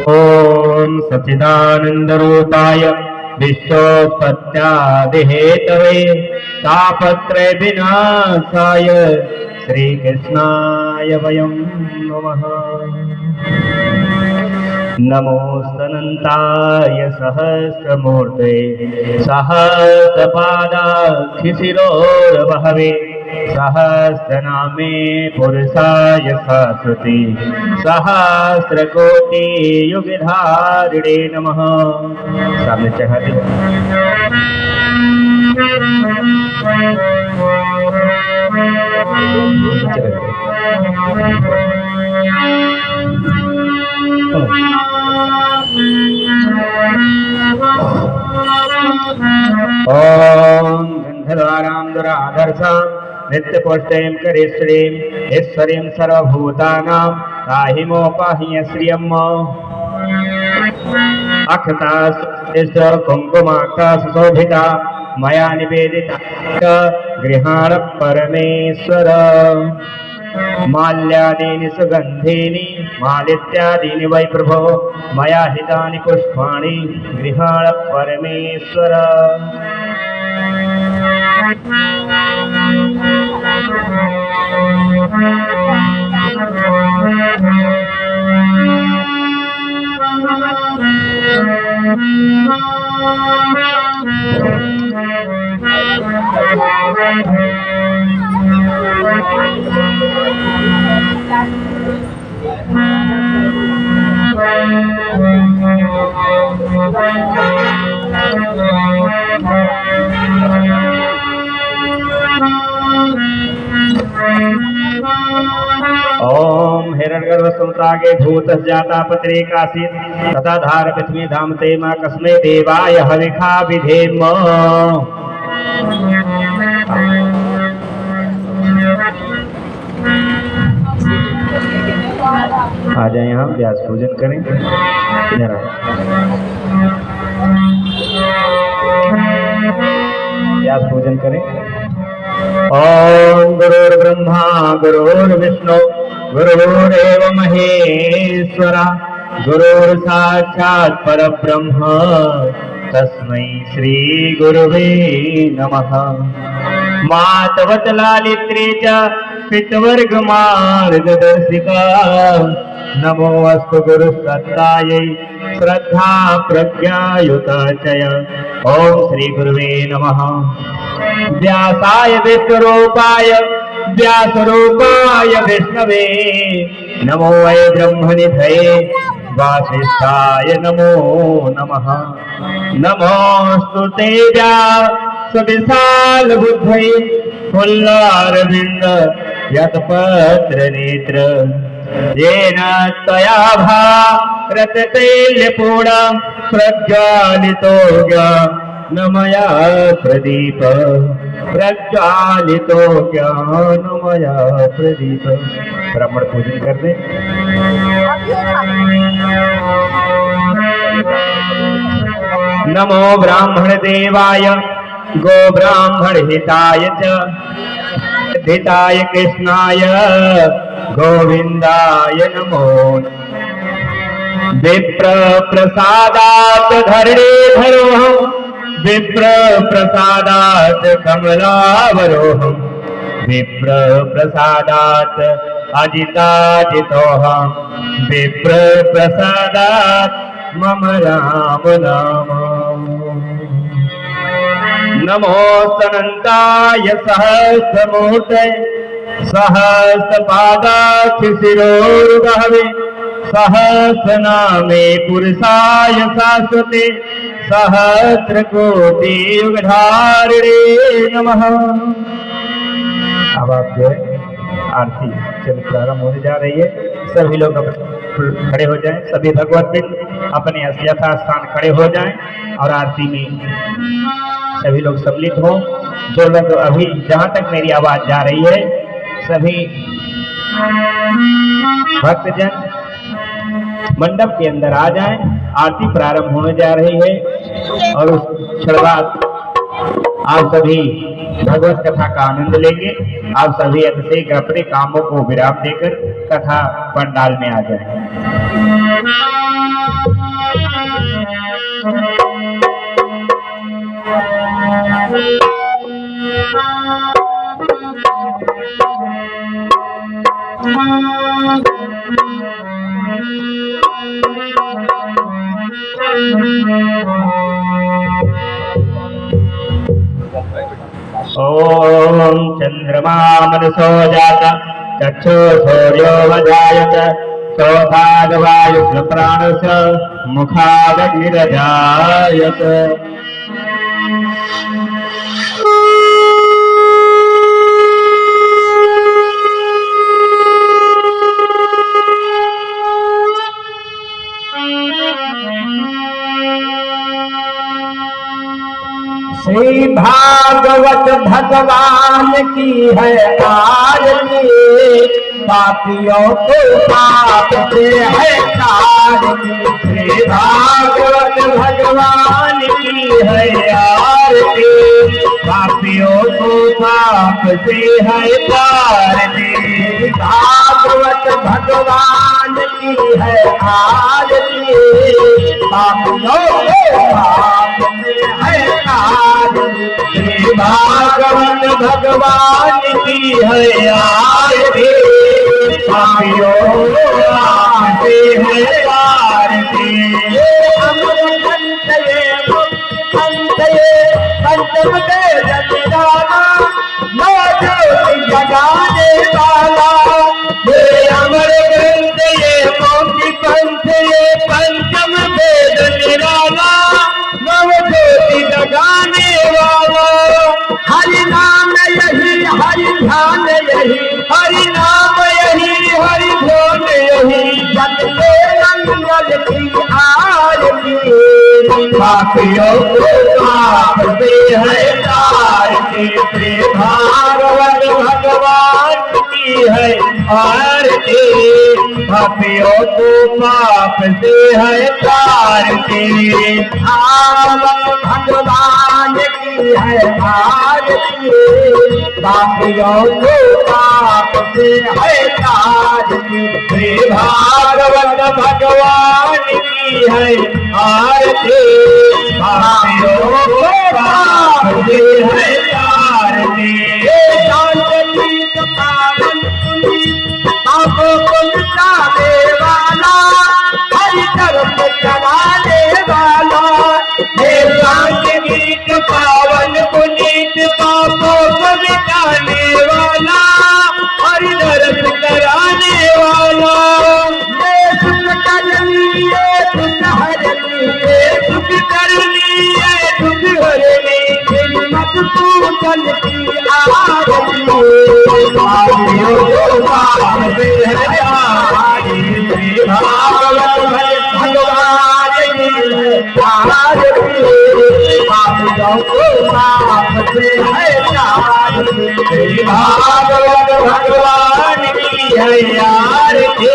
ओम सच्चिदानंदरूपाय विश्वोत्पत्त्यादिहेतवे तापत्रय विनाशाय श्रीकृष्णाय वयं नमः। नमोऽस्तनन्ताय सहस्रमूर्ते सहस्रपादाक्षिशिरोर्वहवे सहस्रनामे पुरुषाय शाश्वते सहस्रकोटि युगधारिणे नमः। सामने चढ़ाते ओम गंधर्वाणां दुराधर्षां नित्यपुष्टिं करिष्यीं ईश्वरीं सर्वभूतानां पाहिमोपाह्य श्रियम् अक्षतास्तेश्च कुङ्कुमाक्षा सुशोभिता मया निवेदिता गृहाण परमेश्वर। माल्यादीनि सुगन्धीनि मालित्यादीनि वै प्रभो मया हितानि पुष्पाणि गृहाण परमेश्वर। ओम हिरण्यगर्भसुतागे भूतस्जाता पत्रे कासीत् तथा धार पृथ्वी धामते मा कस्मै देवाय हविखा विधेम। आ जाए यहाँ व्यास पूजन करें। इधर व्यास पूजन करें। ओम गुरुर्ब्रह्मा गुरुर्विष्णु गुरुरेव महेश्वरा गुरुर्साक्षात् परब्रह्म तस्मै श्री गुरुवे नमः। मातवत लालित्रे च पितवर्ग मार्गदर्शिका नमो अस्तु गुरुसत्तायै श्रद्धा प्रज्ञायुताचय। ओम श्री गुरुवे नमः। व्यासाय विश्वरूपाय व्यासरूपाय विष्णवे नमो वै ब्रह्मनिधये वासिष्ठाय नमो नमः। नमोऽस्तु ते व्यासविशाल बुद्धये फुल्लारविन्द यत्पत्र नेत्र येन त्वया भारततैलपूर्णं प्रज्वालितो ज्ञानमया प्रदीप प्रज्वालितो ज्ञानमया प्रदीप। ब्राह्मण पूजन कर दे। नमो ब्राह्मण देवाय गो ब्राह्मण हिताय च हिताय कृष्णाय गोविंदाय नमो। विप्र प्रसादात् धरणे धरोहं विप्र प्रसादात् कमलावरोहं विप्र प्रसादात् अजिताजितोहं विप्र प्रसादात् मम राम नाम। नमोऽस्तनन्ताय सहस्रमूर्ते सहस्रपादाक्षिशिरोर्वहवे सहस्रनामे पुरुषाय शाश्वते सहस्रकोटि युगधारिणे नमः। अब आप जो है आरती चल प्रारंभ होने जा रही है। सभी लोग खड़े हो जाएं। सभी भगवद्भक्त अपने यथास्थान खड़े हो जाएं और आरती में सभी लोग सम्मिलित हों। जो लोग अभी जहाँ तक मेरी आवाज जा रही है, सभी भक्तजन मंडप के अंदर आ जाएं। आरती प्रारंभ होने जा रही है और उस क्षण बाद आप सभी भगवत कथा का आनंद लेंगे। आप सभी अतिशय अपने कामों को विराम देकर कथा पंडाल में आ जाएं। ओम चंद्रमा मनसो जाता चक्षु सूर्यो वजायत सौभागवायु प्राणस मुखादग्निरजायत। श्री भागवत भगवान की है आरती, पापियों को पाप से है तारती। श्री भागवत भगवान की है आरती, पापियों को पाप से है तारती। भागवत भगवान की है आरती, पापियों को पाप से है तारती। श्री भागवत भगवान की है आरती, पापियों से है तारती। अमर संत ये पंचम वेद निराला, नौ ज्योति जगाने वाला। ये अमर ग्रंथ ये मोक्ष पंथ ये पंचम वेद निराला, नव ज्योति जगाने वाला। हरि नाम यही हरि ध्यान यही, हरि नाम यही हरि ध्यान यही। जग के मंगल की आरती, पापियों को पाप से है तारती। श्री भागवत भगवान की है आरती, पापियों को पाप से है तारती। भागवत भगवान की है आरती, पापियों को पाप से है तारती। श्री भागवत भगवान की है आरती, पापियों को पाप से है तारती। पावन पापों को मिटाने वाला, हरि तरफ चलाने वाला। हे शांति गीत पावन पुनीत, पापों को मिटाने वाला, हरि तरफ कराने वाला। ये सुख करनी ये सुख हरनी, ये सुख करनी ये सुख हरनी। मत तू चल की आरती, भागवत भगवान की आरती, पापियों को पाप से है तारती। श्री भागवत भगवान की है आरती,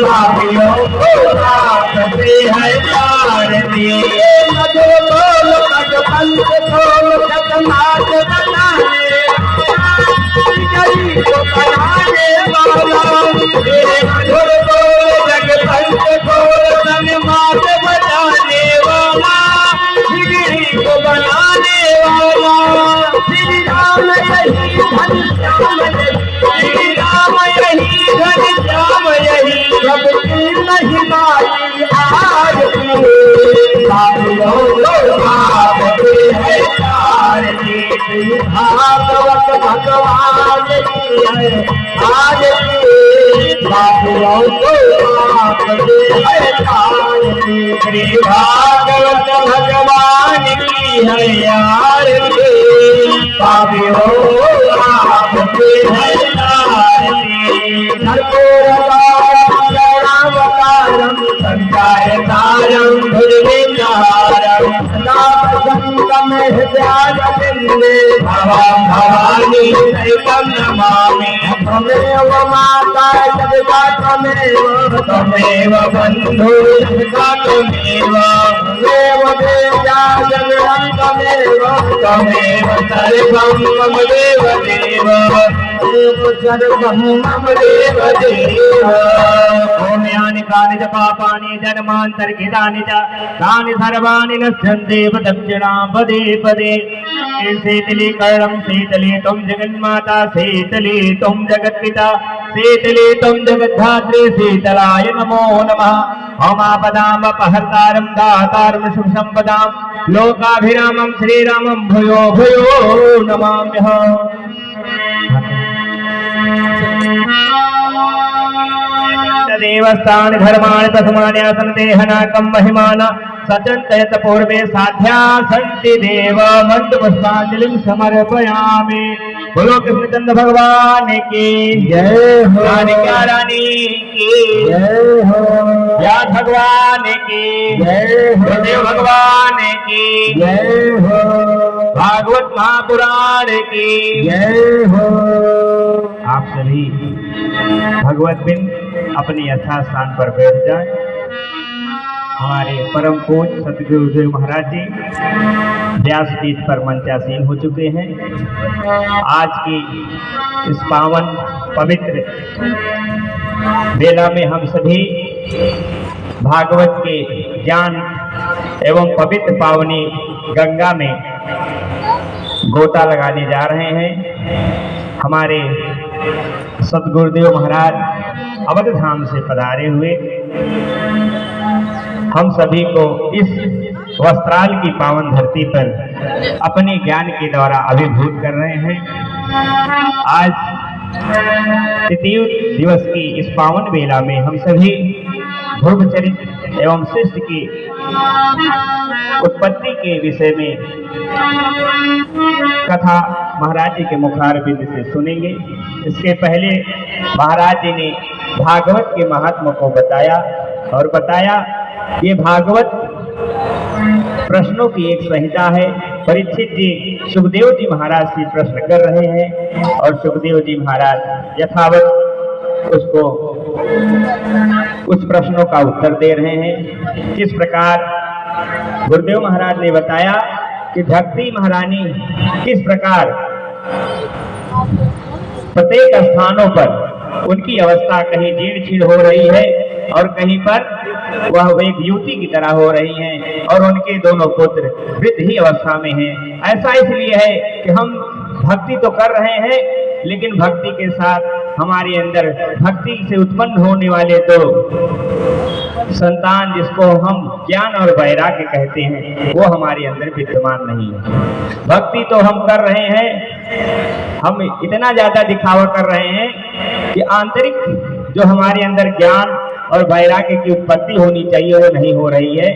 पापियों को पाप से है तारती। मधुर बोल पग पंथ खोल जगन्नाथ बनाने, गली को बनाने वाला। मधुर बोल जग पंथ खोल जगन्नाथ बनाने वाला, बिगड़ी को बनाने वाला। श्री राम यही घनश्याम यही, श्री राम यही घनश्याम यही। सबकी महिमा की आरती, पापियों को पाप से है तारती। श्री भागवत भगवान की है आरती, पापियों को पाप से है तारती। श्री भागवत भगवान की है आरती, पापियों को पाप से है तारती। कर्पूरगारम संकायतारम भुजगेन्द्रहारम, सदा वसंतम हृदयारविंदे वन्दे भवां भवानी सहितं नमामि। त्वमेव माता जगता त्वमेव बन्धु जगता त्वमेव वेदा जगतं त्वमेव सर्वं मम देवदेव सर्वं मम देवदेव। ओम यानि कानि च पापानि जन्मान्तर्गतानि च तानि सर्वाणि नश्यन्ति दक्षिणां पदे पदे। शीतली कर्णं शीतली त्वं जगन्माता शीतली त्वं जगत्पिता शीतली त्वं जगद्धात्री शीतलाय नमो नमः। ओमापदामपहर्तारं दातारं शुभसम्पदां लोकाभिरामं श्रीरामं भूयो भूयो नमाम्यहम्। देवस्थान धर्माणि तस्मानि आसन देहनाकं महिमाना सचन्तयत पूर्वे साध्या सन्ति देव मन्दपुष्पाञ्जलिं समर्पयामि। बोलो कृष्णचंद्र भगवान की जय हो। राधिका रानी की जय हो। व्यास भगवान की जय हो। गुरुदेव भगवान की जय हो। भागवत महापुराण की जय हो। आप सभी भगवत बिन अपने यथा स्थान पर बैठ जाए। हमारे परम पूज्य सतगुरुदेव महाराज जी व्यासपीठ पर मंचासीन हो चुके हैं। आज की इस पावन पवित्र बेला में हम सभी भागवत के ज्ञान एवं पवित्र पावनी गंगा में गोता लगाने जा रहे हैं। हमारे सतगुरुदेव महाराज अवध धाम से पधारे हुए हम सभी को इस वस्त्राल की पावन धरती पर अपने ज्ञान के द्वारा अभिभूत कर रहे हैं। आज तृतीय दिवस की इस पावन बेला में हम सभी ध्रुव चरित्र एवं शिष्ट की उत्पत्ति के विषय में कथा महाराज जी के मुखारबिंद से सुनेंगे। इसके पहले महाराज जी ने भागवत के महात्मा को बताया और बताया ये भागवत प्रश्नों की एक संहिता है। परीक्षित जी सुखदेव जी महाराज से प्रश्न कर रहे हैं और सुखदेव जी महाराज यथावत उसको उस प्रश्नों का उत्तर दे रहे हैं। किस प्रकार गुरुदेव महाराज ने बताया कि भक्ति महारानी किस प्रकार प्रत्येक स्थानों पर उनकी अवस्था कहीं जीर्ण शीर्ण हो रही है और कहीं पर वह एक युवती की तरह हो रही हैं और उनके दोनों पुत्र वृद्ध ही अवस्था में हैं। ऐसा इसलिए है कि हम भक्ति तो कर रहे हैं लेकिन भक्ति के साथ हमारे अंदर भक्ति से उत्पन्न होने वाले तो संतान जिसको हम ज्ञान और वैराग्य कहते हैं वो हमारे अंदर विद्यमान नहीं है। भक्ति तो हम कर रहे हैं, हम इतना ज्यादा दिखावा कर रहे हैं कि आंतरिक जो हमारे अंदर ज्ञान और वैराग्य की उत्पत्ति होनी चाहिए वो नहीं हो रही है।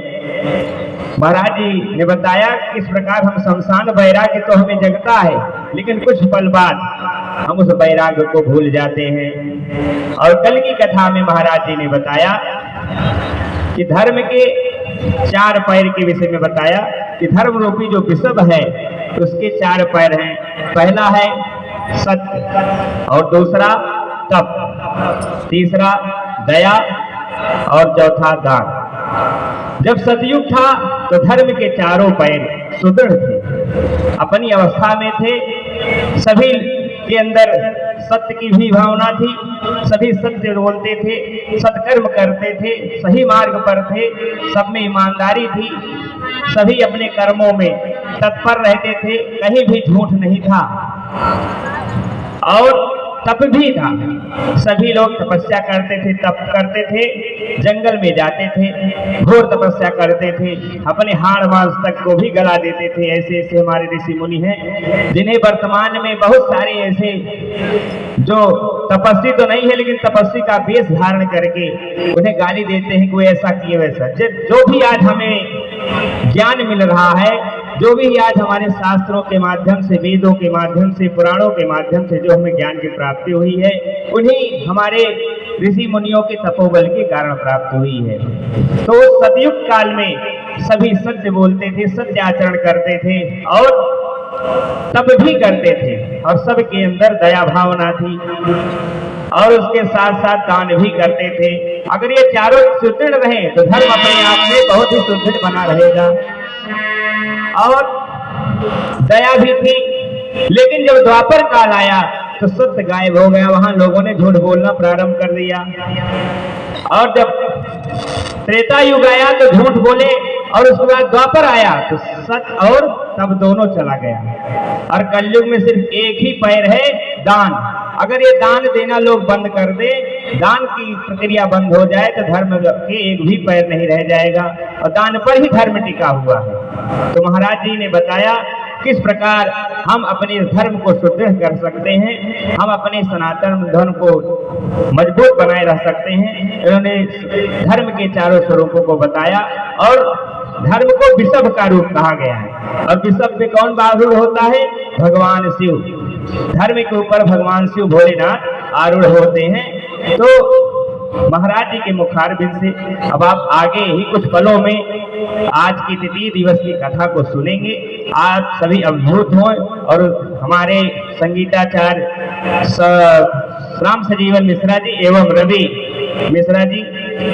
महाराज जी ने बताया किस प्रकार हम शमशान वैराग्य तो हमें जगता है लेकिन कुछ पल बाद हम उस वैराग्य को भूल जाते हैं। और कल की कथा में महाराज जी ने बताया कि धर्म के 4 पैर के विषय में बताया कि धर्म रूपी जो विषभ है उसके 4 पैर हैं। पहला है सत्य और दूसरा तप, तीसरा दया और चौथा दान। जब सतयुग था तो धर्म के 4 पैर सुदृढ़ थे, अपनी अवस्था में थे, सभी के अंदर सत्य की भी भावना थी, सभी सत्य बोलते थे, सत्कर्म करते थे, सही मार्ग पर थे, सब में ईमानदारी थी, सभी अपने कर्मों में तत्पर रहते थे, कहीं भी झूठ नहीं था और तप भी था। सभी लोग तपस्या करते थे, तप करते थे, जंगल में जाते थे, घोर तपस्या करते थे, अपने हाड़ मांस तक को भी गला देते थे। ऐसे ऐसे हमारे ऋषि मुनि हैं जिन्हें वर्तमान में बहुत सारे ऐसे जो तपस्वी तो नहीं है लेकिन तपस्वी का वेश धारण करके उन्हें गाली देते हैं कि वो ऐसा किए वैसा। जो भी आज हमें ज्ञान मिल रहा है, जो भी आज हमारे शास्त्रों के माध्यम से, वेदों के माध्यम से, पुराणों के माध्यम से जो हमें ज्ञान की प्राप्ति हुई है उन्हीं हमारे ऋषि मुनियों के तपोबल के कारण प्राप्त हुई है। तो सतयुग काल में सभी सत्य बोलते थे, सत्य आचरण करते थे और तब भी करते थे और सबके अंदर दया भावना थी और उसके साथ साथ दान भी करते थे। अगर ये चारों सुदृढ़ रहे तो धर्म अपने आप में बहुत ही सुदृढ़ बना रहेगा। और दया भी थी, लेकिन जब द्वापर काल आया तो सत्य गायब हो गया, वहां लोगों ने झूठ बोलना प्रारंभ कर दिया। और जब त्रेता युग आया तो झूठ बोले और उसके बाद द्वापर आया तो सत्य, और तब दोनों चला गया। और कलयुग में सिर्फ एक ही पैर है, दान। अगर ये दान देना लोग बंद कर दे, दान की प्रक्रिया बंद हो जाए तो धर्म के एक भी पैर नहीं रह जाएगा और दान पर ही धर्म टिका हुआ है। तो महाराज जी ने बताया किस प्रकार हम अपने धर्म को सुदृढ़ कर सकते हैं, हम अपने सनातन धर्म को मजबूत बनाए रख सकते हैं। इन्होंने धर्म के चारों स्वरूपों को बताया और धर्म को विषभ का रूप कहा गया है। और विषभ में कौन बारूढ़ होता है? भगवान शिव। धर्म के ऊपर भगवान शिव भोलेनाथ आरूढ़ होते हैं। तो महाराज जी के मुखारबिंद से अब आप आगे ही कुछ पलों में आज की तिथि दिवस की कथा को सुनेंगे। आप सभी अभिभूत हों और हमारे संगीताचार्य राम सजीवन मिश्रा जी एवं रवि मिश्रा जी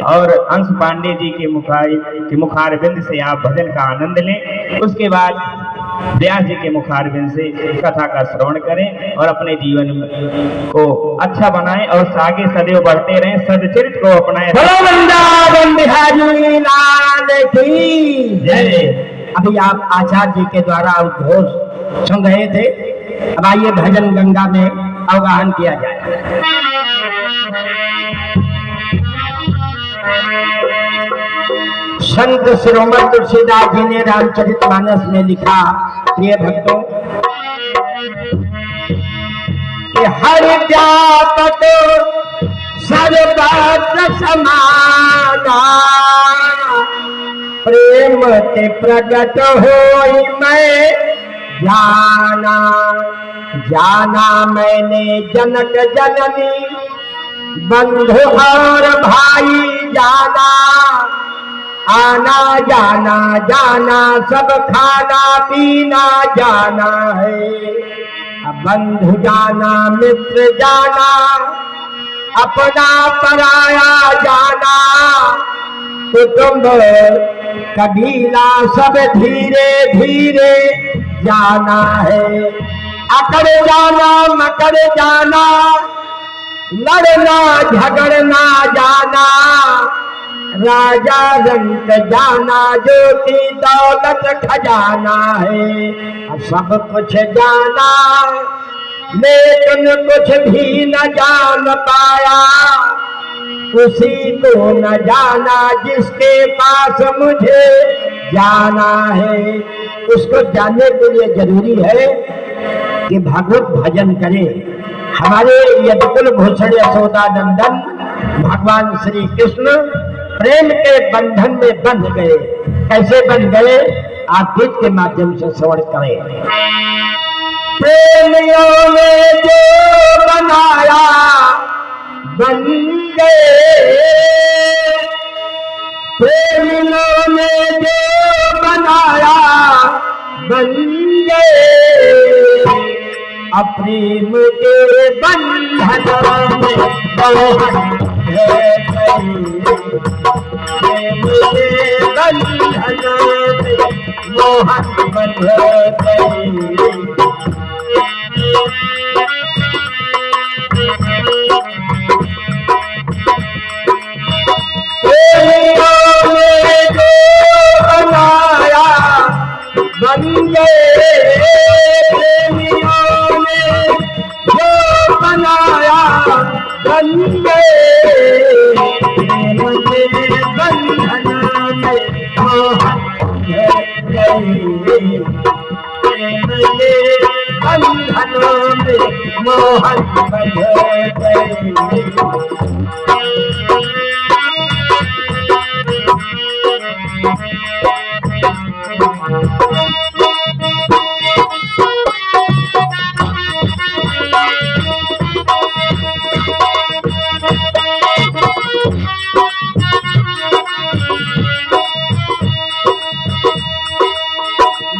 और अंश पांडे जी के मुखारबिंद से आप भजन का आनंद लें। उसके बाद व्यास जी के मुखारबिंद से कथा का श्रवण करें और अपने जीवन को अच्छा बनाएं और आगे सदैव बढ़ते रहें, सदचरित्र को अपनाएं। वृंदावन बिहारी लाल की जय। अभी आप आचार्य जी के द्वारा उद्घोष सुन रहे थे। अब आइए भजन गंगा में अवगाहन किया जाए। संत शिरोमणि तुलसीदास जी ने रामचरितमानस में लिखा, प्रिय भक्तों, कि हर व्यापक सर्वत्र समाना, प्रेम ते प्रगट होई मैं जाना। जाना मैंने जनक जननी बंधु और भाई जाना। आना जाना जाना सब खाना पीना जाना है। अब बंधु जाना मित्र जाना, अपना पराया जाना। कुटुंब कबीला सब धीरे धीरे जाना है। अकड़ जाना मकड़ जाना, लड़ना झगड़ना जाना। राजा रंग जाना, ज्योति दौलत खजाना है। सब कुछ जाना लेकिन कुछ भी न जान पाया। उसी को न जाना जिसके पास मुझे जाना है। उसको जानने के लिए जरूरी है कि भागवत भजन करें। हमारे यदुकुल भूषण यशोदानंदन भगवान श्री कृष्ण प्रेम के बंधन में बंध गए। कैसे बंध गए? आप गीत के माध्यम से श्रवण करें। प्रेमियों ने जो बनाया बन गए, प्रेमियों ने जो बनाया बन गए। अप्रेम के बंधन में मोहन प्रेम के बंधन में मोहन बंध गए। प्रेमियों ने जो बनाया बन गए। प्रेमियों ने जो बनाया बन गए। प्रेम के बंधन में मोहन गए। प्रेम के बंधन में मोहन बंध गए।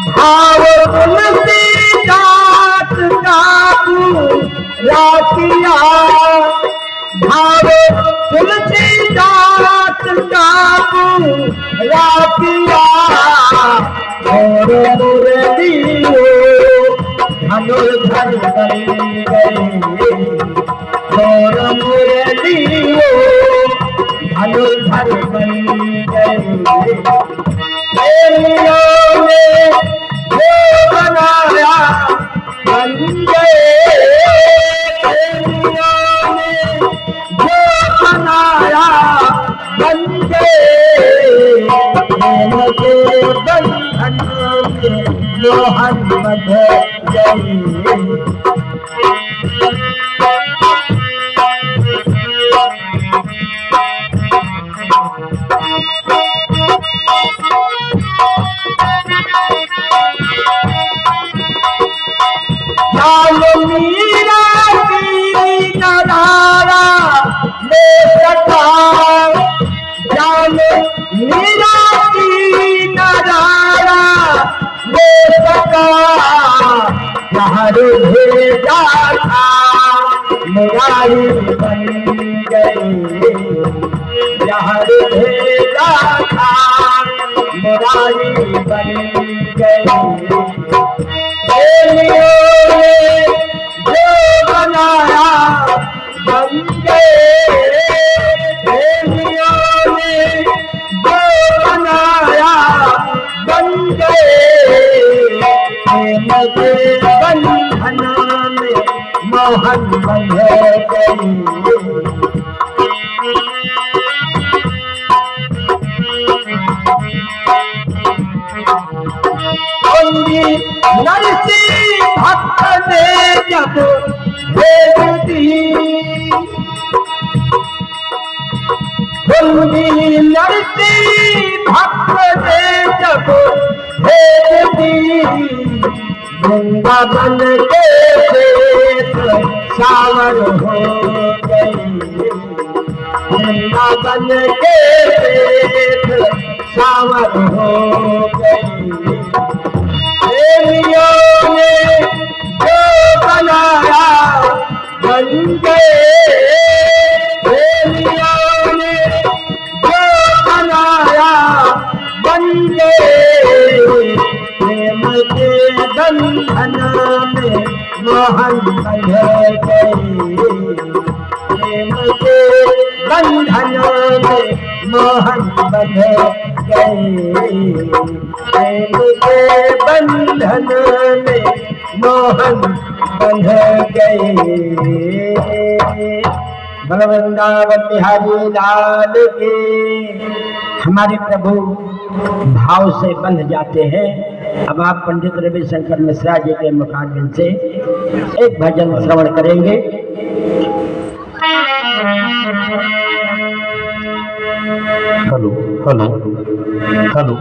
भाव तुलसी किया भाव तुलसीदास का पूरा किया और मुरलियो धनुर्धर बन गए और मुरलियो धनुर्धर बन गए प्रेमियों ने जो बनाया बन गए प्रेमियों ने जो बनाया बन गए प्रेम के बंधन में मोहन बंध गए मीरा की नजारा ले सका जान मीरा की नजारा ले सका जहर भेजा था मुरारी बन गई जहर भेजा था मुरारी बन गई जो बनाया बन गए प्रेमियों ने जो बनाया बन गए प्रेम के बंधन में मोहन बंध गए नरसी भक्त ने जब भेज दी नरसी भक्त ने जब भेज दी वृंदावन के देश सावर हो गई वृंदावन के देश सावर हो गई प्रेमियों ने जो बनाया बन गए प्रेमियों ने जो बनाया बन गए प्रेम के बंधन में मोहन बंध गए प्रेम के बंधन में मोहन बंध गए प्रेम के बंधन में मोहन बंध गए वृंदावन बिहारी लाल के हमारे प्रभु भाव से बंध जाते हैं। अब आप पंडित रविशंकर मिश्रा जी के मुखारबिन से एक भजन श्रवण करेंगे। हेलो हेलो हेलो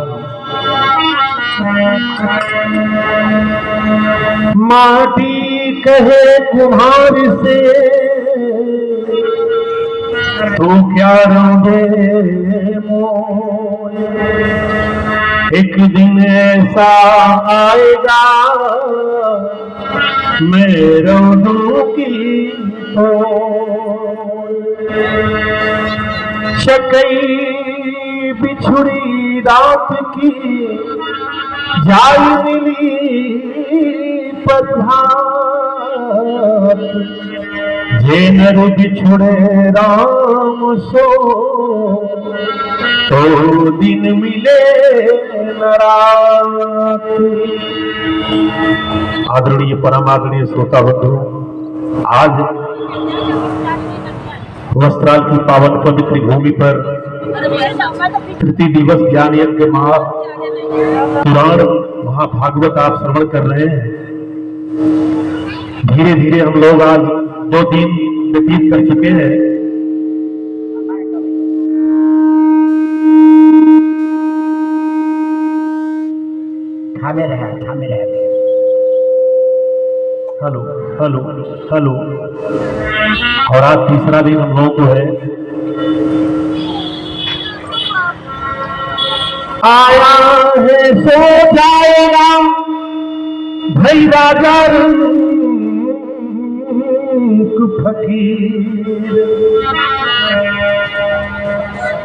माटी कहे कुम्हार से तो क्या रोगे मोय एक दिन ऐसा आएगा मैं रोऊंगी शकई बिछुड़ी रात की जाई मिली पधार जे नर बिछुड़े राम सो तो दिन मिले न रात। आदरणीय परम आदरणीय श्रोता बंधु, आज वस्त्राल की पावन पवित्र भूमि पर तृतीय दिवस ज्ञान यज्ञ पुराण महाभागवत आप श्रवण कर रहे हैं। धीरे धीरे हम लोग आज 2 दिन व्यतीत कर चुके हैं। थामे रहे हेलो हेलो हेलो। और आज तीसरा दिन हम लोगों को है। आया है सो जाएगा भई राजा फकीर,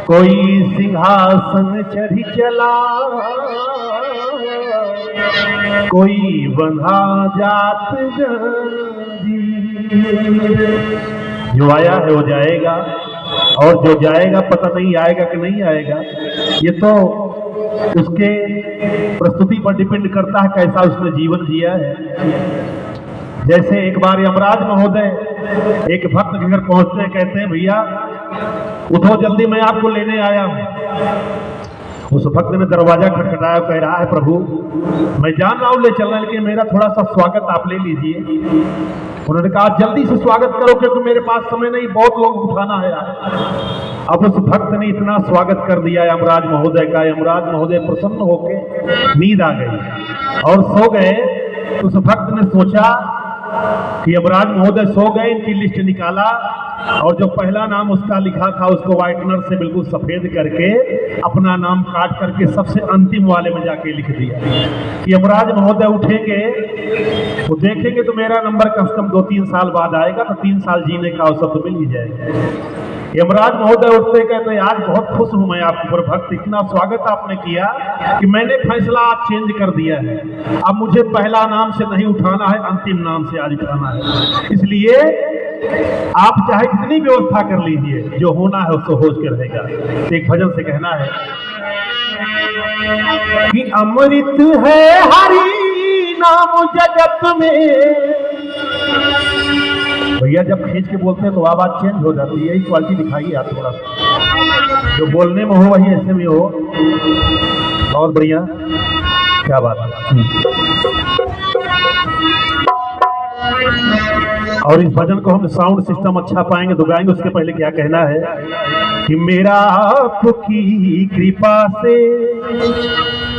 कोई सिंहासन चढ़ी चला, कोई बंधा जात जंजीर। जो आया है वो जाएगा, और जो जाएगा पता नहीं आएगा कि नहीं आएगा। ये तो उसके प्रस्तुति पर डिपेंड करता है कैसा उसने जीवन जिया है। जैसे एक बार यमराज महोदय एक भक्त के घर पहुंचते हैं, कहते हैं भैया उठो जल्दी, मैं आपको लेने आया हूं। उस भक्त ने दरवाजा खटखटाया, कह रहा है प्रभु मैं जान रहा हूं ले चल रहे हैं, लेकिन मेरा थोड़ा सा स्वागत आप ले लीजिए। उन्होंने कहा जल्दी से स्वागत करो क्योंकि मेरे पास समय नहीं, बहुत लोग उठाना है। अब उस भक्त ने इतना स्वागत कर दिया यमराज महोदय का, यमराज महोदय प्रसन्न होकर नींद आ गई और सो गए। उस भक्त ने सोचा कि यमराज महोदय सो गए, इनकी लिस्ट निकाला और जो पहला नाम उसका लिखा था उसको व्हाइटनर से बिल्कुल सफेद करके अपना नाम काट करके सबसे अंतिम वाले में जाके लिख दिया कि यमराज महोदय उठेंगे वो देखेंगे तो मेरा नंबर कम से कम 2-3 साल बाद आएगा, तो 3 साल जीने का अवसर तो मिल ही जाएगा। यमराज महोदय उठते कहते आज बहुत खुश हूं मैं आपके ऊपर भक्त, इतना स्वागत आपने किया कि मैंने फैसला आज चेंज कर दिया है। अब मुझे पहला नाम से नहीं उठाना है, अंतिम नाम से आज उठाना है। इसलिए आप चाहे जितनी व्यवस्था कर लीजिए, जो होना है उसको होश के रहेगा। एक भजन से कहना है कि अमृत है हरि नाम जगत में। भैया जब खींच के बोलते हैं तो आवाज चेंज हो जाती है, यही क्वालिटी दिखाइए आप थोड़ा सा, जो बोलने में हो वही ऐसे में हो। बहुत बढ़िया, क्या बात है। और इस भजन को हम साउंड सिस्टम अच्छा पाएंगे तो गाएंगे, उसके पहले क्या कहना है कि मेरा आपकी कृपा से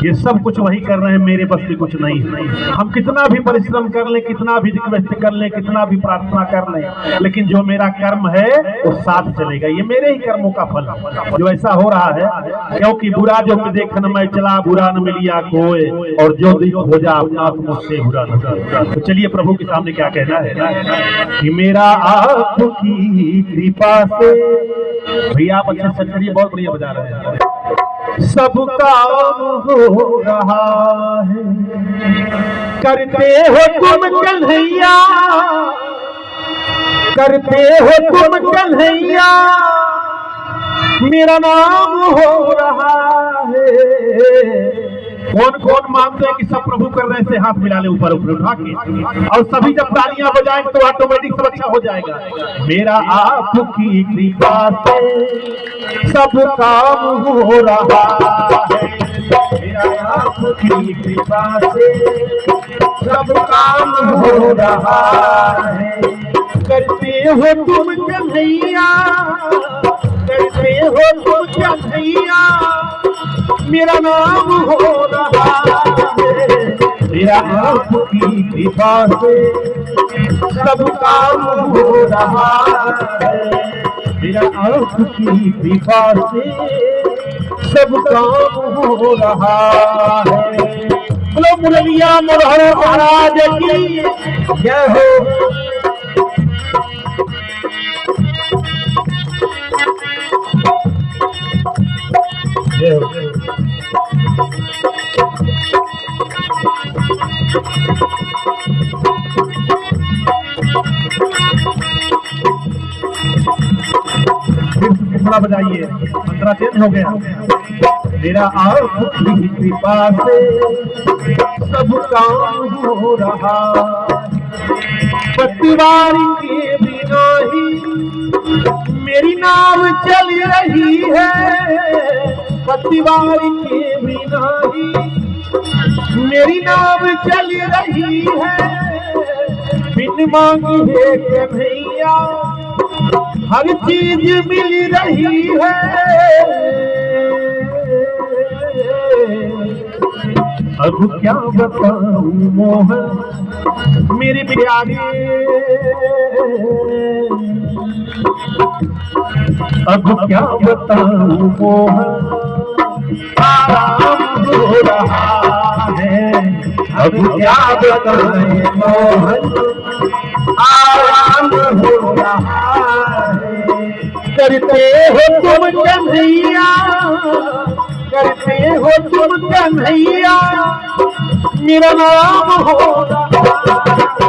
ये सब कुछ वही कर रहे हैं, मेरे बस में कुछ नहीं है। हम कितना भी परिश्रम कर लें, कितना भी रिक्वेस्ट कर लें, कितना भी प्रार्थना कर लें, लेकिन जो मेरा कर्म है वो साथ चलेगा। ये मेरे ही कर्मों का फल जो ऐसा हो रहा है, क्योंकि बुरा जो मैं देखन मैं चला, बुरा न मिलिया कोई, और जो दिख हो जा अपना मुझसे बुरा न कर। तो चलिए प्रभु के सामने क्या कहना है कि मेरा आपकी कृपा से। भैया आप अच्छे से चलिए, बहुत बढ़िया बजा रहे हैं। सब काम हो रहा है, करते हो तुम कन्हैया, करते हो तुम कन्हैया, मेरा नाम हो रहा है। कौन कौन मानते हैं कि सब प्रभु कर रहे से हाथ मिला ले ऊपर ऊपर उठा के, और सभी जब तालियां बजाएंगे तो ऑटोमेटिक सब अच्छा हो जाएगा। मेरा आपकी कृपा से सब काम हो रहा है, मेरा आपकी कृपा से सब काम हो रहा है। करते हो तुम कन्हैया, करते हो तुम कन्हैया, मेरा नाम हो रहा है। मेरा आपकी कृपा से सब काम हो रहा है, मेरा आपकी कृपा से सब काम हो रहा है। बोलो मुरलिया मुरहर महाराज की जय हो। जय हो, जय हो। थोड़ा बजाइए, मंत्रा चेंज हो गया। मेरा आपकी कृपा से सब काम हो रहा, पतिवारी के बिना ही मेरी नाव चल रही है, पतिवारी के बिना ही मेरी नाव चल रही है। बिन मांगी है कन्हैया हर चीज मिल रही है। अब क्या बताऊं मोहन मेरे प्यारे, अब क्या बताऊं मोहन आराम हो रहा है। अब क्या बताऊं मोहन आराम काम हो रहा है। करते हो तुम कन्हैया, करते हो तुम कन्हैया, मेरा नाम हो रहा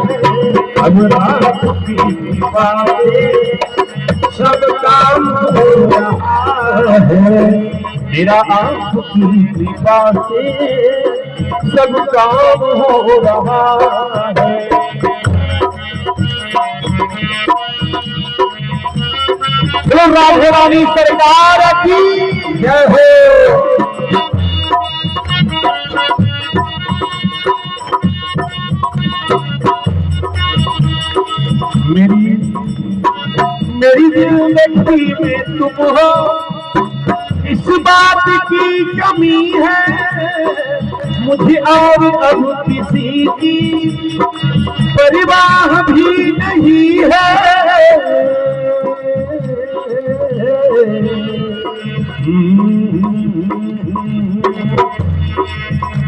है। अब रात की कृपा से सब काम हो रहा है। मेरा आंख की कृपा से सब काम हो रहा है। राधे रानी सरकार की जय हो। मेरी जिंदगी में तुम हो, इस बात की कमी है मुझे और अब किसी की परवाह भी नहीं है।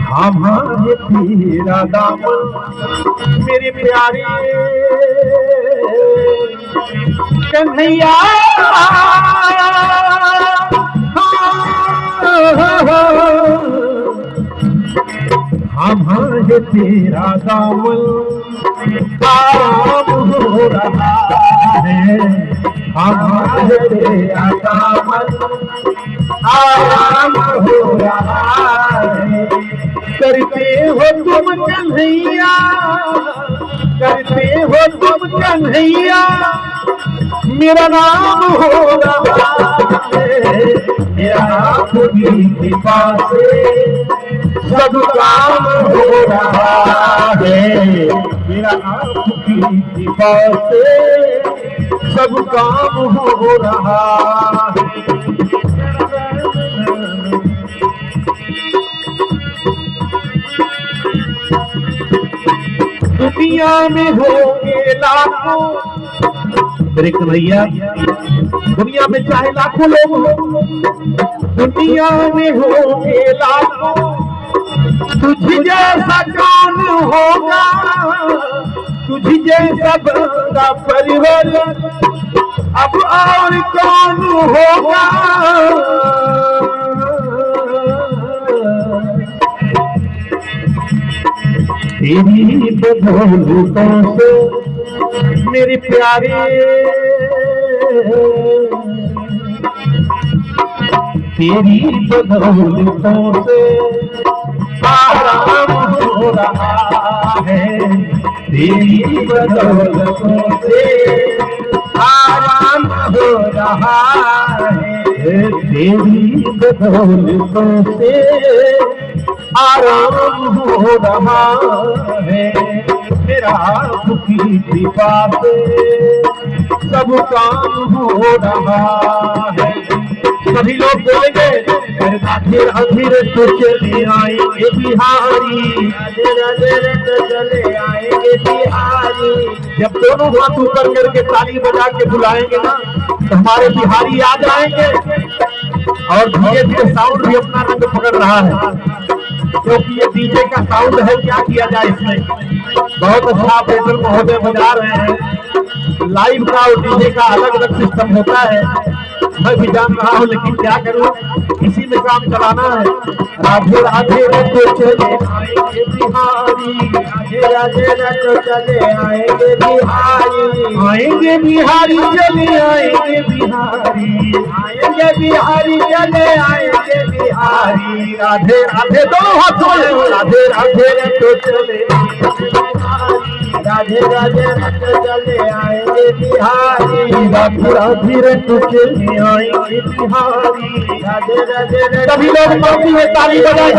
हमारे तेरा दामन मेरे प्यारे कन्हैया, हमारे तेरा दामन आराम हो रहा है। हमारे तेरा दामन आराम हो रहा है। करते हो तुम कन्हैया, करते हो तुम कन्हैया, मेरा नाम हो रहा है। मेरा आपकी कृपा से सब काम हो रहा है। मेरा आपकी कृपा से सब काम हो रहा है। दुनिया में होंगे लाखों मेरे कन्हैया, दुनिया में चाहे लाखों लोग हो, दुनिया में होंगे लाखों, तुझ जैसा कौन होगा, तुझ जैसा बंदा परिवर अब और कौन होगा। तेरी बदौलतों से मेरे प्यारे, तेरी बदौलतों से आराम हो रहा है। तेरी बदौलतों से आराम हो रहा है। तेरी बदौलतों से आराम हो रहा है। मेरा आपकी कृपा से सब काम हो रहा है। सभी लोग बोलेंगे धीरे धीरे तो चले आएंगे बिहारी, धीरे तो चले आएंगे बिहारी। जब दोनों हाथ ऊपर करके ताली बजा के बुलाएंगे ना तो हमारे बिहारी आ जाएंगे। और धीरे धीरे साउंड भी अपना रंग पकड़ रहा है, क्योंकि ये डीजे का साउंड है। क्या किया जाए इसमें, बहुत अच्छा ऑपरेटर महोदय बजा रहे हैं। लाइव का और डीजे का अलग अलग सिस्टम होता है, मैं भी जान रहा हूँ, लेकिन क्या करूँ, इसी में काम चलाना है। राधे राधे तो चले आएंगे बिहारी, राधे राधे तो चले आएंगे बिहारी, आएंगे बिहारी चले आएंगे बिहारी, आएंगे बिहारी चले आएंगे बिहारी। राधे राधे दोनों हाथों में, राधे राधे तो चले राधे राधे तो चले आएंगे बिहारी, राधे राधे तो चले आएंगे बिहारी, राधे राधे। सभी लोग मस्ती में ताली बजाए।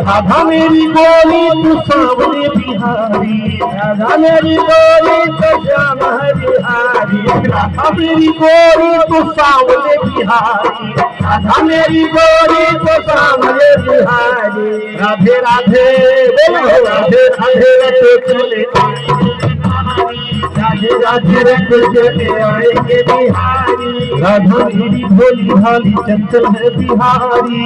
राधा मेरी गोरी तू सामने बिहारी, राधा मेरी गोरी तो श्याम बिहारी, राधा मेरी गोरी तो सामने बिहारी, राधा मेरी गोरी तो सामने बिहारी। राधे राधे राधे राधे तो चले राधे राधे तो चले आएंगे बिहारी, राधा मेरी भोली भाली चंचल है बिहारी।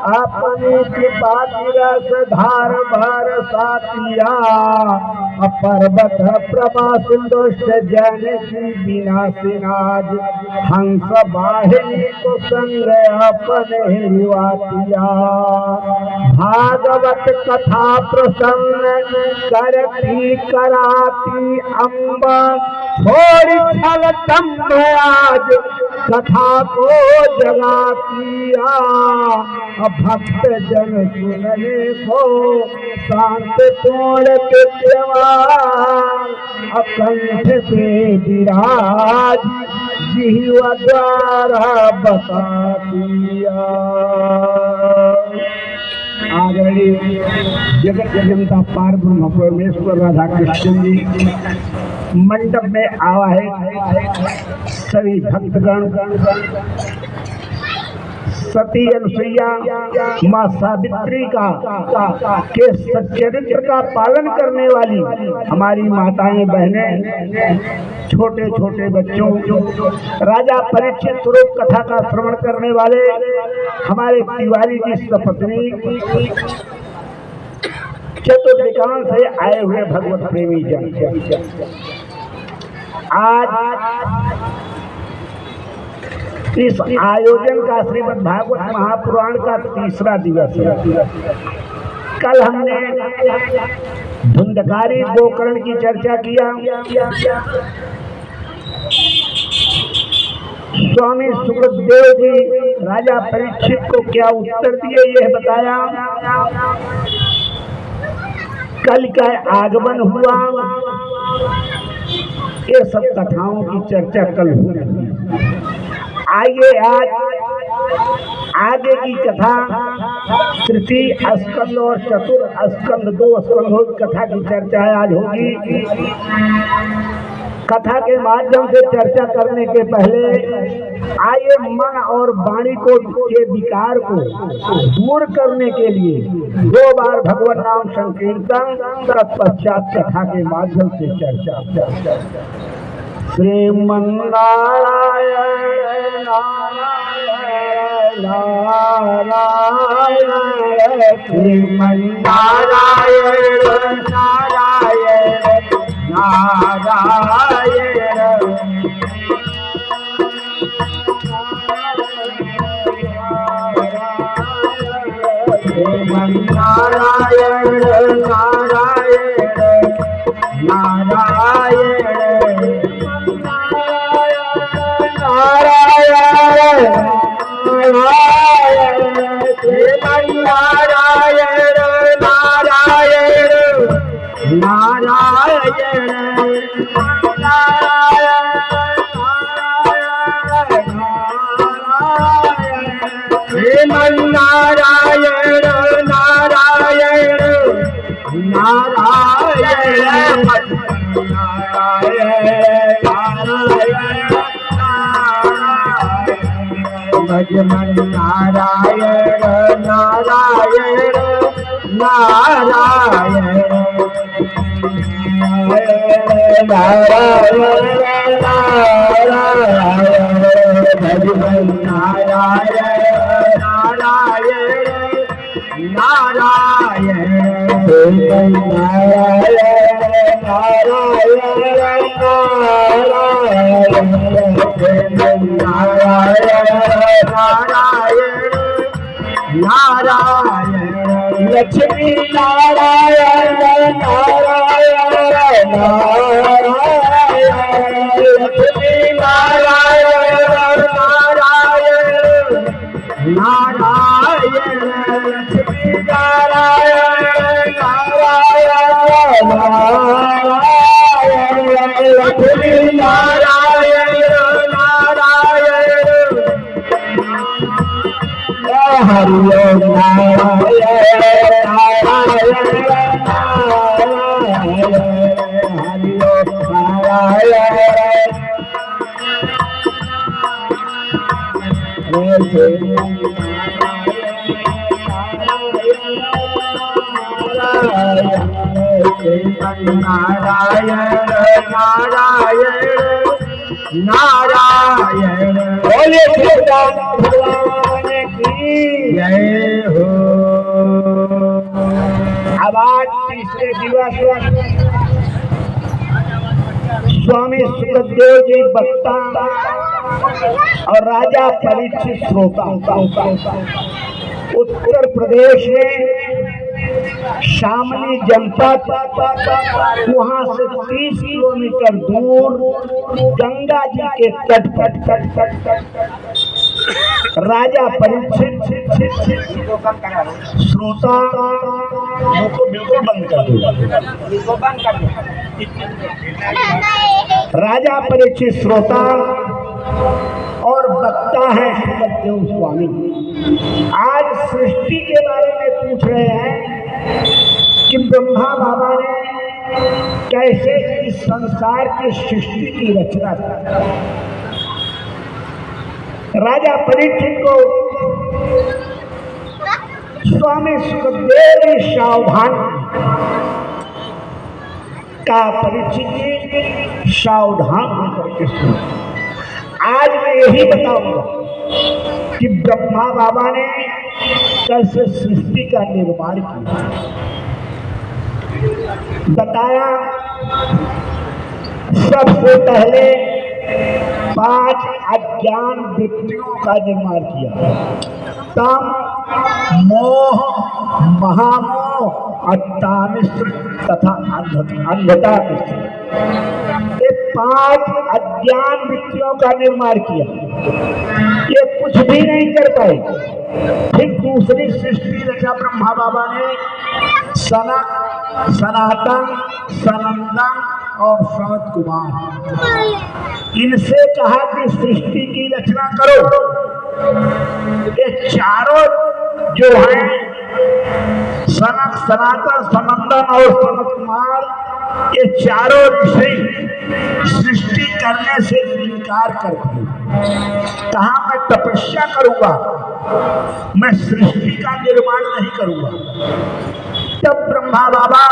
अपनी कृपाति रस धार भर सातिया पर्वत प्रभा सिंधुष्ट जन की विनाशिनाज हंस वाहिनी को संग अपने हिवातिया भागवत कथा प्रसन्न करती कराती अम्बा छोड़ी छल तंभ आज कथा को जगातिया भक्त जन सुनने को शांत तोड़ के अकंठ पे विराज जीव द्वारा बता दिया। आदरणीय जगत जनता पार ब्रह्म परमेश्वर राधा कृष्ण जी मंडप में आवा है। सभी भक्तगण सती अनुसुईया माँ सावित्री का के सच्चरित्र का पालन करने वाली हमारी माताएं बहनें छोटे छोटे बच्चों राजा परीक्षित स्वरूप कथा का श्रवण करने वाले हमारे तिवारी जी सपत्नी चतुर्दिकान से आए हुए भगवत प्रेमी जन आज इस आयोजन का श्रीमद् भागवत महापुराण का तीसरा दिवस है। कल हमने धुंधकारी गोकर्ण की चर्चा किया। स्वामी सुखदेव जी राजा परीक्षित को क्या उत्तर दिए यह बताया। कल का आगमन हुआ, ये सब कथाओं की चर्चा कल हो रही है। आइए आज आगे की कथा तृतीय स्कंद और चतुर्थ स्कंद दो स्कंदों की कथा की चर्चा आज होगी। कथा के माध्यम से चर्चा करने के पहले आइए मन और वाणी को के विकार को दूर करने के लिए 2 बार भगवान नाम संकीर्तन तत्पश्चात कथा के माध्यम से चर्चा। श्रीमन्नारायण नारायण नारायण श्रीमन्नारायण नारायण नारायण श्रीमन्नारायण नारायण नारायण भजमन नारायण नारायण नारायण नारायण नारायण भजमन नारायण नारायण नारायण नारायण नारायण लक्ष्मी नारायण नारायण नारायण लक्ष्मी नारायण नारायण नारायण लक्ष्मी नारायण नारायण नारायण लक्ष्मी नारायण नारायण हरि ओम नारायण नारायण नारायण हरि ओम नारायण नारायण नारायण नारायण बोले भगवान की की जय हो। अब आज तीसरे दिवस स्वामी सुखदेव जी वक्ता और राजा परीक्षित श्रोता उत्तर प्रदेश में शामली जनपद, वहां से 30 किलोमीटर दूर गंगा जी के तट पर राजा परीक्षित श्रोता को बिल्कुल बंद कर दो, राजा परीक्षित श्रोता और वक्ता है सुखदेव स्वामी। आज सृष्टि के बारे में पूछ रहे हैं कि ब्रह्मा बाबा ने कैसे इस संसार की सृष्टि की रचना की। राजा परीक्षित को स्वामी सुखदेव जी सावधान का, परीक्षित जी सावधान होकर के सुनो। आज मैं यही बताऊंगा कि ब्रह्मा बाबा ने कैसे सृष्टि का निर्माण किया। बताया सबसे पहले 5 अज्ञान वृत्तियों का निर्माण किया। तम, मोह, महामोह, अट्टामिश्र तथा अंधता मिश्र, ये 5 अज्ञान वृत्तियों का निर्माण किया। ये कुछ भी नहीं कर पाए। फिर दूसरी सृष्टि रचा ब्रह्मा बाबा ने, सनक, सनातन, सनंदन और सनत कुमार। इनसे कहा कि सृष्टि की रचना करो। ये चारों जो हैं, सनक, सनातन, सनंदन और सनत कुमार, ये चारों ऋषि सृष्टि करने से इनकार करते हैं। कहा मैं तपस्या करूंगा, मैं सृष्टि का निर्माण नहीं करूंगा। तब ब्रह्मा बाबा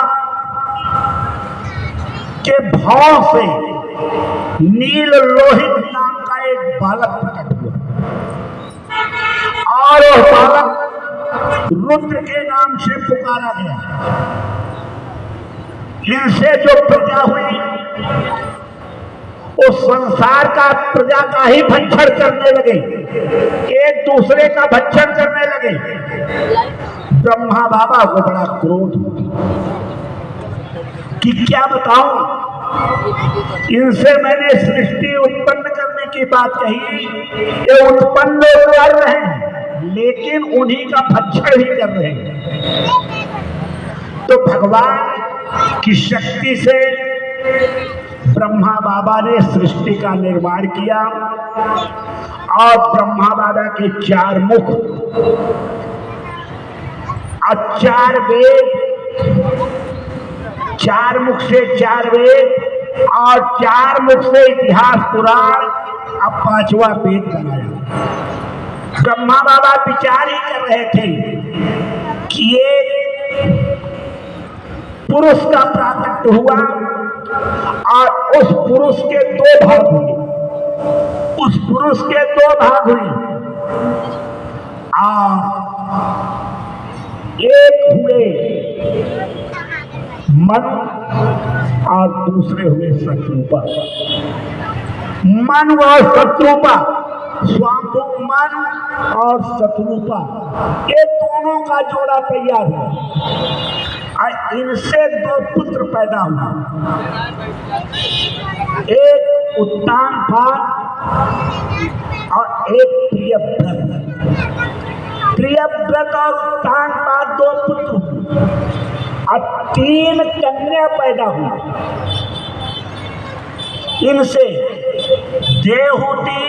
के भाव से नील लोहित नाम का एक बालक प्रकट हुआ और वह बालक रुद्र के नाम से पुकारा गया। इनसे जो प्रजा हुई वो संसार का, प्रजा का ही भक्षण करने लगे, एक दूसरे का भक्षण करने लगे। ब्रह्मा बाबा को बड़ा क्रोध कि क्या बताऊं, इनसे मैंने सृष्टि उत्पन्न करने की बात कही, ये उत्पन्न कर रहे हैं लेकिन उन्हीं का भक्षण ही कर रहे हैं। तो भगवान की शक्ति से ब्रह्मा बाबा ने सृष्टि का निर्माण किया और ब्रह्मा बाबा के 4 मुख और 4 वेद, 4 मुख से 4 वेद और 4 मुख से इतिहास पुराण, अब 5वां वेद बनाया। ब्रह्मा बाबा विचार ही कर रहे थे कि ये पुरुष का प्राकट्य हुआ और उस पुरुष के 2 भाग हुए, उस पुरुष के 2 भाग हुए और एक हुए मन और दूसरे हुए शत्रुपा। मन और शत्रुपा, स्वांभु मन और शत्रुपा, ये दोनों का जोड़ा तैयार हुआ और इनसे 2 पुत्र पैदा हुए, एक उत्तानपाद और एक प्रियव्रत। प्रियव्रत और उत्तानपाद 2 पुत्र हुए और 3 कन्या पैदा हुई। इनसे देवहूति,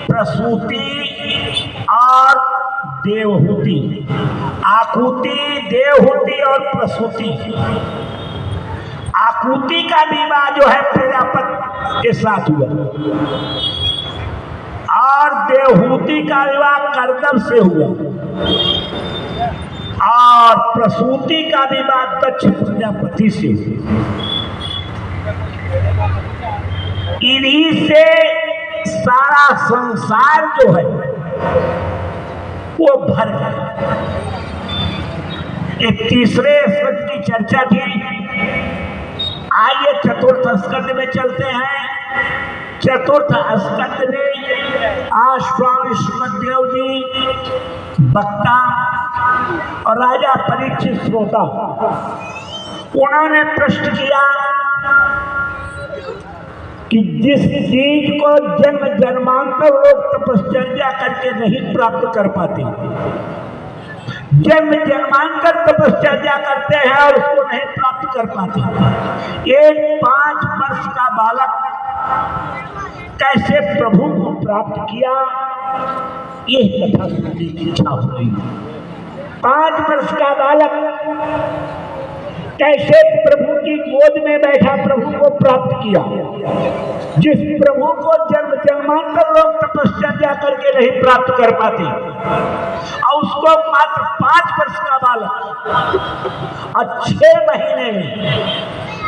प्रसूति और देवहूति, आकुति, देवहूति और प्रसूति। आकुति का विवाह जो है प्रजापति के साथ हुआ और देवहूति का विवाह कर्दम से हुआ और प्रसूति का विवाह दक्ष प्रजापति से। इन्हीं से सारा संसार जो है वो भर गए। एक तीसरे स्कंद की चर्चा थी, आइए चतुर्थ स्कंद में चलते हैं। चतुर्थ स्कंद में आज स्वामी सुखदेव जी वक्ता और राजा परीक्षित श्रोता, उन्होंने प्रश्न किया कि जिस चीज को जन्म जन्मांतर लोग तपश्चर्या करके नहीं प्राप्त कर पाते, जन्म जन्मांतर तपश्चर्या करते हैं और उसको नहीं प्राप्त कर पाते। एक 5 वर्ष का बालक कैसे प्रभु को प्राप्त किया, यह कथा सुनने की इच्छा हो रही है। 5 वर्ष का बालक कैसे प्रभु की गोद में बैठा प्रभु को प्राप्त किया, जिस प्रभु को जन्म जन्मांतर लोग तपश्चर्या करके नहीं प्राप्त कर पाते, और उसको मात्र 5 वर्ष का बालक और 6 महीने में